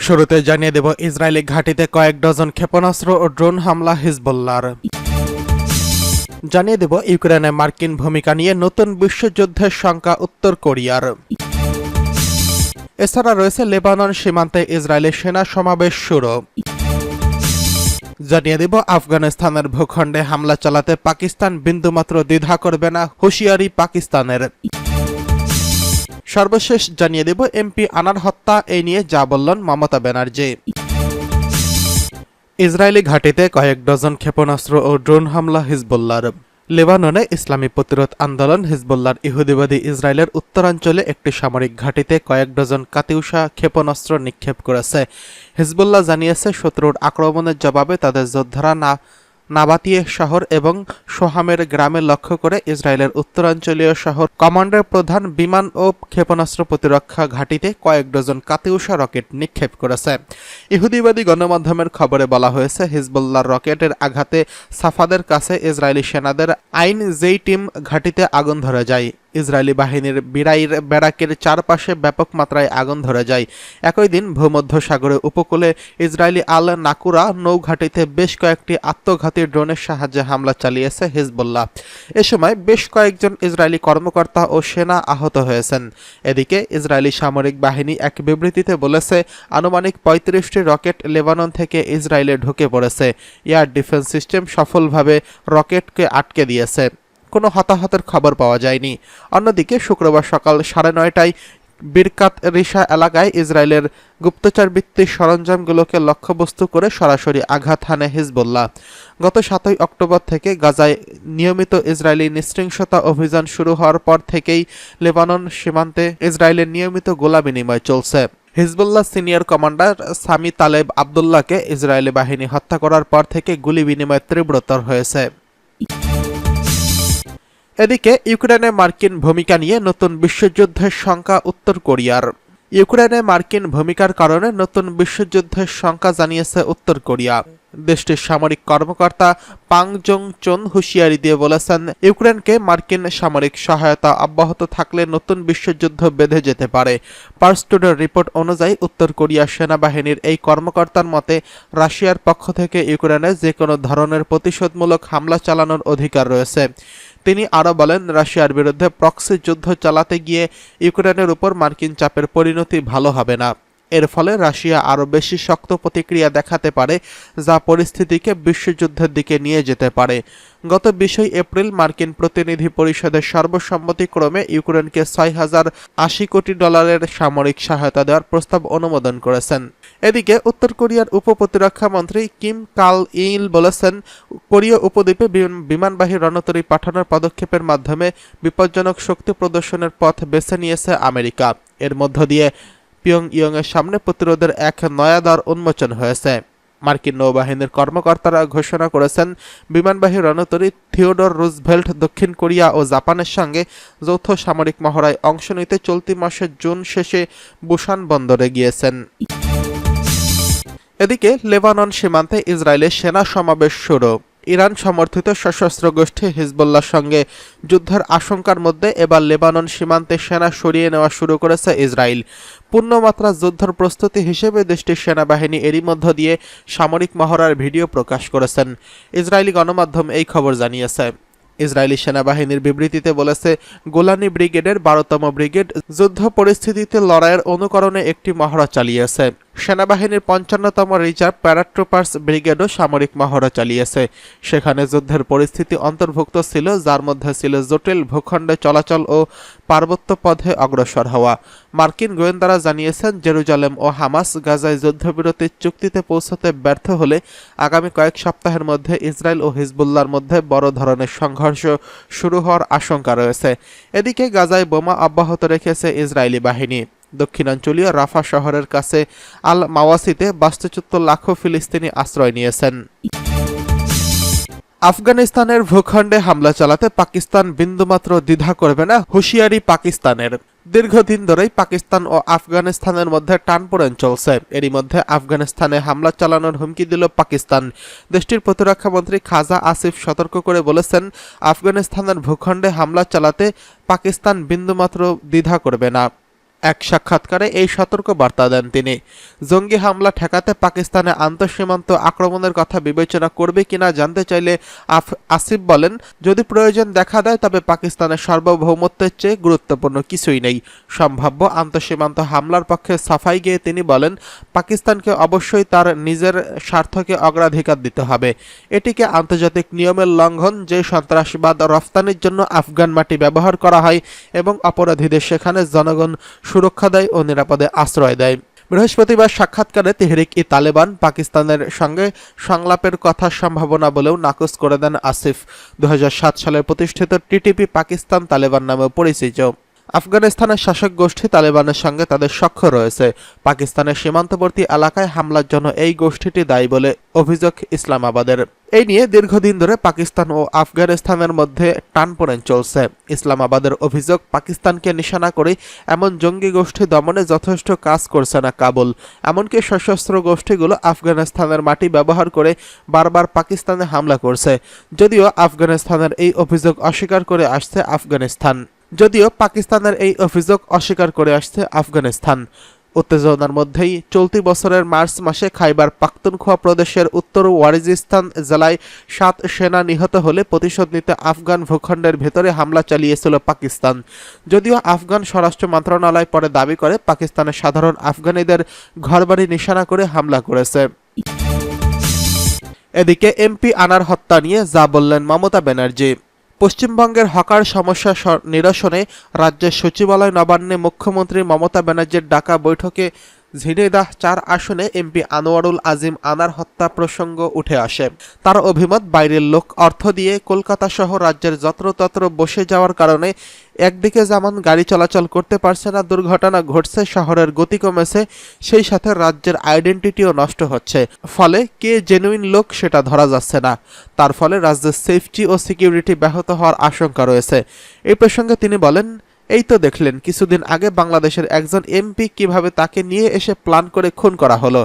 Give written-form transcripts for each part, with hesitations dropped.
শুরুতে জানিয়ে দেব ইসরায়েলি ঘাঁটিতে কয়েক ডজন ক্ষেপণাস্ত্র ও ড্রোন হামলা হিজবুল্লাহর। জানিয়ে দেব ইউক্রেনে মার্কিন ভূমিকা নিয়ে নতুন বিশ্বযুদ্ধের শঙ্কা উত্তর কোরিয়ার। এছাড়া রয়েছে লেবানন সীমান্তে ইসরায়েলি সেনা সমাবেশ শুরু। জানিয়ে দেব আফগানিস্তানের ভূখণ্ডে হামলা চালাতে পাকিস্তান বিন্দুমাত্র দ্বিধা করবে না, হুঁশিয়ারি পাকিস্তানের। সর্বশেষ জানিয়ে দেব এমপি আনার হত্যা এই নিয়ে যা বললেন মমতা ব্যানার্জি। ইসরায়েলি ঘাঁটিতে কয়েক ডজন ক্ষেপণাস্ত্র ও ড্রোন হামলা হিজবুল্লাহর। লেবাননে ইসলামী প্রতিরোধ আন্দোলন হিজবুল্লাহর ইহুদিবাদী ইসরায়েলের উত্তরাঞ্চলে একটি সামরিক ঘাঁটিতে কয়েক ডজন কাতিউসা ক্ষেপণাস্ত্র নিক্ষেপ করেছে। হিজবুল্লাহ জানিয়েছে শত্রুর আক্রমণের জবাবে তাদের যোদ্ধারা নাবাতিয়ে শহর এবং সোহামের গ্রামে লক্ষ্য করে ইসরায়েলের উত্তরাঞ্চলীয় শহর কমান্ডার প্রধান বিমান ও ক্ষেপণাস্ত্র প্রতিরক্ষা ঘাঁটিতে কয়েক ডজন কাতিউসা রকেট নিক্ষেপ করেছে। ইহুদিবাদী গণমাধ্যমের খবরে বলা হয়েছে হিজবুল্লাহর রকেটের আঘাতে সাফাদের কাছে ইসরায়েলি সেনাদের আইন যেই টিম ঘাঁটিতে আগুন ধরে যায়। ইসরায়েলি বাহিনীর বিরাইর ব্যারাকের চারপাশে ব্যাপক মাত্রায় আগুন ধরে যায়। একই দিন ভূমধ্যসাগরের উপকূলে ইসরায়েলি আল নাকুরা নৌঘাঁটিতে বেশ কয়েকটি আত্মঘাতী ড্রোনের সাহায্যে হামলা চালিয়েছে হিজবুল্লাহ। এ সময় বেশ কয়েকজন ইসরায়েলি কর্মকর্তা ও সেনা আহত হয়েছেন। এদিকে ইসরায়েলি সামরিক বাহিনী এক বিবৃতিতে বলেছে আনুমানিক ৩৫টি রকেট লেবানন থেকে ইসরায়েলে ঢুকে পড়েছে। এয়ার ডিফেন্স সিস্টেম সফলভাবে রকেটকে আটকে দিয়েছে। কোনো হতাহতের খবর পাওয়া যায়নি। অন্যদিকে শুক্রবার সকাল ৯:৩০টায় বিরকাত রিশা এলাকায় ইসরায়েলের গুপ্তচরবৃত্তির সরঞ্জামগুলোকে লক্ষ্যবস্তু করে সরাসরি আঘাত হানে হিজবুল্লাহ। গত ৭ই অক্টোবর থেকে গাজায় নিয়মিত ইসরায়েলি নৃশংসতা অভিযান শুরু হওয়ার পর থেকেই লেবানন সীমান্তে ইসরায়েলের নিয়মিত গোলা বিনিময় চলছে। Hezbollah senior commander Sami Taleb আবদুল্লাহকে ইসরায়েলি বাহিনী হত্যা করার পর থেকে গুলি বিনিময় তীব্রতর হয়েছে। এদিকে ইউক্রেনে মার্কিন ভূমিকা নিয়ে নতুন বিশ্বযুদ্ধের শঙ্কা উত্তর কোরিয়ার। ইউক্রেনে মার্কিন ভূমিকার কারণে নতুন বিশ্বযুদ্ধের শঙ্কা জানিয়েছে উত্তর কোরিয়া। দেশটির সামরিক কর্মকর্তা পাং জং চোন হুঁশিয়ারি দিয়ে বলেছেন ইউক্রেনকে মার্কিন সামরিক সহায়তা অব্যাহত থাকলে নতুন বিশ্বযুদ্ধ বেঁধে যেতে পারে। পার্স টুডের রিপোর্ট অনুযায়ী উত্তর কোরিয়ার সেনাবাহিনীর এই কর্মকর্তার মতে রাশিয়ার পক্ষ থেকে ইউক্রেনে যে কোনো ধরনের প্রতিশোধমূলক হামলা চালানোর অধিকার রয়েছে। তিনি আরও বলেন রাশিয়ার বিরুদ্ধে প্রক্সি যুদ্ধ চালাতে গিয়ে ইউক্রেনের উপর মার্কিন চাপের পরিণতি ভালো হবে না। এর ফলে রাশিয়া আরও বেশি শক্ত প্রতিক্রিয়া দেখাতে পারে, যা পরিস্থিতিকে বিশ্বযুদ্ধের দিকে নিয়ে যেতে পারে। গত ২০ এপ্রিল মার্কিন প্রতিনিধি পরিষদের সর্বসম্মতিক্রমে ইউক্রেনকে $৬,০৮০ কোটি সামরিক সহায়তা দেওয়ার প্রস্তাব অনুমোদন করেছেন। এদিকে উত্তর কোরিয়ার উপপ্রতিরক্ষা মন্ত্রী কিম কাল ইল বলেছেন কোরীয় উপদ্বীপে বিমানবাহী রণতরী পাঠানোর পদক্ষেপের মাধ্যমে বিপজ্জনক শক্তি প্রদর্শনের পথ বেছে নিয়েছে আমেরিকা। এর মধ্য দিয়ে পিয়ংইয়ংয়ের সামনে প্রতিরোধের এক নয়া দ্বার উন্মোচন হয়েছে। মার্কিন নৌবাহিনীর কর্মকর্তারা ঘোষণা করেছেন বিমানবাহী রণতরী থিওডর রুজভেল্ট দক্ষিণ কোরিয়া ও জাপানের সঙ্গে যৌথ সামরিক মহড়ায় অংশ নিতে চলতি মাসের জুন শেষে বুসান বন্দরে গিয়েছেন। এদিকে লেবানন সীমান্তে ইসরায়েলের সেনা সমাবেশ শুরু। ইরান সমর্থিত সশস্ত্র গোষ্ঠী হিজবুল্লাহর সঙ্গে যুদ্ধের আশঙ্কার মধ্যে এবার লেবানন সীমান্তে সেনা সরিয়ে নেওয়া শুরু করেছে ইসরায়েল। পূর্ণমাত্রা যুদ্ধের প্রস্তুতি হিসেবে দেশটির সেনাবাহিনী এরই মধ্য দিয়ে সামরিক মহড়ার ভিডিও প্রকাশ করেছেন। ইসরায়েলি গণমাধ্যম এই খবর জানিয়েছে। ইসরায়েলি সেনাবাহিনীর বিবৃতিতে বলেছে গোলানি ব্রিগেডের ১২তম ব্রিগেড যুদ্ধ পরিস্থিতিতে লড়াইয়ের অনুকরণে একটি মহড়া চালিয়েছে। সেনাবাহিনীর ৫৫তম রিজার্ভ প্যারাট্রুপার্স ব্রিগেডও সামরিক মহড়া চালিয়েছে। সেখানে যুদ্ধের পরিস্থিতি অন্তর্ভুক্ত ছিল, যার মধ্যে ছিল জটিল ভূখণ্ডে চলাচল ও পার্বত্য পথে অগ্রসর হওয়া। মার্কিন গোয়েন্দারা জানিয়েছেন জেরুজালেম ও হামাস গাজায় যুদ্ধবিরতির চুক্তিতে পৌঁছতে ব্যর্থ হলে আগামী কয়েক সপ্তাহের মধ্যে ইসরায়েল ও হিজবুল্লাহর মধ্যে বড় ধরনের সংঘর্ষ শুরু হওয়ার আশঙ্কা রয়েছে। এদিকে গাজায় বোমা অব্যাহত রেখেছে ইসরায়েলি বাহিনী। দক্ষিণাঞ্চলীয় রাফা শহরের কাছে আল মাওয়াসিতে বাস্তুচ্যুত লাখো ফিলিস্তিনি আশ্রয় নিয়েছেন। আফগানিস্তানের ভূখণ্ডে হামলা চালাতে পাকিস্তান বিন্দুমাত্র দ্বিধা করবে না, হুঁশিয়ারি পাকিস্তানের। দীর্ঘদিন ধরেই পাকিস্তান ও আফগানিস্তানের মধ্যে টানপোড়েন চলছে। এরই মধ্যে আফগানিস্তানে হামলা চালানোর হুমকি দিল পাকিস্তান। দেশটির প্রতিরক্ষা মন্ত্রী খাজা আসিফ সতর্ক করে বলেছেন আফগানিস্তানের ভূখণ্ডে হামলা চালাতে পাকিস্তান বিন্দুমাত্র দ্বিধা করবে না। এক সাক্ষাৎকারে এই সতর্ক বার্তা দেন তিনি। জঙ্গি হামলা ঠেকাতে পাকিস্তানে আন্তঃসীমান্ত আক্রমণের কথা বিবেচনা করবে কিনা জানতে চাইলে আসিফ বলেন, যদি প্রয়োজন দেখা দেয় তবে পাকিস্তানের সার্বভৌমত্বের চেয়ে গুরুত্বপূর্ণ কিছুই নেই। সম্ভাব্য আন্তঃসীমান্ত হামলার পক্ষে সাফাই গিয়ে তিনি বলেন, পাকিস্তানকে অবশ্যই তার নিজের স্বার্থকে অগ্রাধিকার দিতে হবে। এটিকে আন্তর্জাতিক নিয়মের লঙ্ঘন যে সন্ত্রাসবাদ রফতানির জন্য আফগান মাটি ব্যবহার করা হয় এবং অপরাধীদের সেখানে জনগণ সুরক্ষা দেয় ও নিরাপদে আশ্রয় দেয়। বৃহস্পতিবার সাক্ষাৎকারে তেহরিক-ই-তালেবান পাকিস্তানের সঙ্গে সংলাপের কথা সম্ভাবনা বলেও নাকচ করে দেন আসিফ। 2007 সালে প্রতিষ্ঠিত টিটিপি পাকিস্তান তালেবান নামেও পরিচিত। আফগানিস্তানের শাসক গোষ্ঠী তালেবানের সঙ্গে তাদের সখ্য রয়েছে। পাকিস্তানের সীমান্তবর্তী এলাকায় হামলার জন্য এই গোষ্ঠীটি দায়ী বলে অভিযোগ ইসলামাবাদের। এই নিয়ে দীর্ঘদিন ধরে পাকিস্তান ও আফগানিস্তানের মধ্যে টানপোড়েন চলছে। ইসলামাবাদের অভিযোগ, পাকিস্তানকে নিশানা করে এমন জঙ্গি গোষ্ঠী দমনে যথেষ্ট কাজ করছে না কাবুল। এমনকি সশস্ত্র গোষ্ঠীগুলো আফগানিস্তানের মাটি ব্যবহার করে বারবার পাকিস্তানে হামলা করছে। যদিও পাকিস্তানের এই অভিযোগ অস্বীকার করে আসছে আফগানিস্তান। উত্তেজনার মধ্যেই চলতি বছরের মার্চ মাসে খাইবার পাখতুনখোয়া প্রদেশের উত্তর ওয়াজিরিস্তান জেলায় 7 সেনা নিহত হলে প্রতিশোধ নিতে আফগান ভূখণ্ডের ভেতরে হামলা চালিয়েছিল পাকিস্তান। যদিও আফগান স্বরাষ্ট্র মন্ত্রণালয় পরে দাবি করে পাকিস্তানের সাধারণ আফগানিদের ঘরবাড়ি নিশানা করে হামলা করেছে। এদিকে এমপি আনার হত্যা নিয়ে যা বললেন মমতা ব্যানার্জি। পশ্চিমবঙ্গের হকার সমস্যা নিরসনে রাজ্যের সচিবালয় নবান্নে মুখ্যমন্ত্রী মমতা ব্যানার্জির ডাকা বৈঠকে ঝিনাইদহ 4 আসনে এমপি আনোয়ারুল আজিম আনার হত্যা প্রসঙ্গ উঠে আসে। তার অভিমত, বাইরের লোক অর্থ দিয়ে কলকাতা সহ রাজ্যের যত্রতত্র বসে যাওয়ার কারণে একদিকে যেমন গাড়ি চলাচল করতে পারছে না, দুর্ঘটনা ঘটছে, শহরের গতি কমেছে, সেই সাথে রাজ্যের আইডেন্টিটিও নষ্ট হচ্ছে। ফলে কে জেনুইন লোক সেটা ধরা যাচ্ছে না। তার ফলে রাজ্যের সেফটি ও সিকিউরিটি ব্যাহত হওয়ার আশঙ্কা রয়েছে। এই প্রসঙ্গে তিনি বলেন, এই তো দেখলেন কিছুদিন আগে বাংলাদেশের একজন এমপি কিভাবে তাকে নিয়ে এসে প্ল্যান করে খুন করা হলো।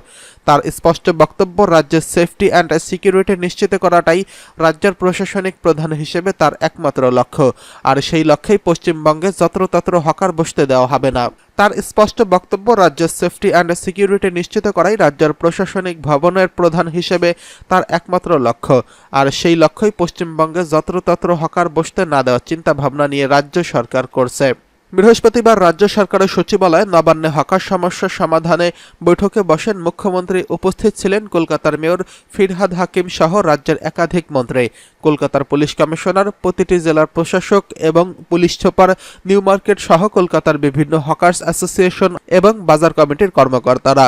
তার স্পষ্ট বক্তব্য, রাজ্যের সেফটি অ্যান্ড সিকিউরিটি নিশ্চিত করাটাই রাজ্যের প্রশাসনিক প্রধান হিসেবে তার একমাত্র লক্ষ্য, আর সেই লক্ষ্যেই পশ্চিমবঙ্গে যত্রতত্র হকার বসতে দেওয়া হবে না। তার স্পষ্ট বক্তব্য, রাজ্যের সেফটি অ্যান্ড সিকিউরিটি নিশ্চিত করাই রাজ্যের প্রশাসনিক ভবনের প্রধান হিসেবে তার একমাত্র লক্ষ্য, আর সেই লক্ষ্যই পশ্চিমবঙ্গে যত্রতত্র হকার বসতে না দেওয়ার চিন্তা ভাবনা নিয়ে রাজ্য সরকার করছে। বৃহস্পতিবার রাজ্য সরকারের সচিবালয়ে নবান্নে হকার সমস্যা সমাধানে বৈঠকে বসেন মুখ্যমন্ত্রী। উপস্থিত ছিলেন কলকাতার মেয়র ফিরহাদ হাকিম সহ রাজ্যের একাধিক মন্ত্রী, কলকাতার পুলিশ কমিশনার, প্রতিটি জেলার প্রশাসক এবং পুলিশ সুপার, নিউ মার্কেট সহ কলকাতার বিভিন্ন হকার্স অ্যাসোসিয়েশন এবং বাজার কমিটির কর্মকর্তারা।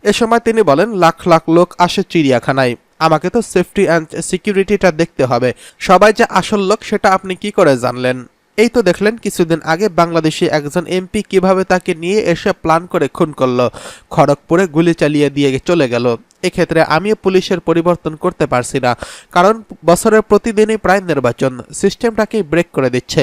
এ সময় তিনি বলেন, লাখ লাখ লোক আসে চিড়িয়াখানায়, আমাকে তো সেফটি অ্যান্ড সিকিউরিটিটা দেখতে হবে। সবাই যে আসল লোক সেটা আপনি কি করে জানলেন? এই তো দেখলেন কিছুদিন আগে বাংলাদেশি একজন এমপি কিভাবে তাকে নিয়ে এসে প্ল্যান করে খুন করলো, খড়গপুরে গুলি চালিয়ে দিয়ে চলে গেল। এক্ষেত্রে আমিও পুলিশের পরিবর্তন করতে পারছি না, কারণ বছরের প্রতিদিনই প্রায় নির্বাচন, সিস্টেমটাকেই ব্রেক করে দিচ্ছে।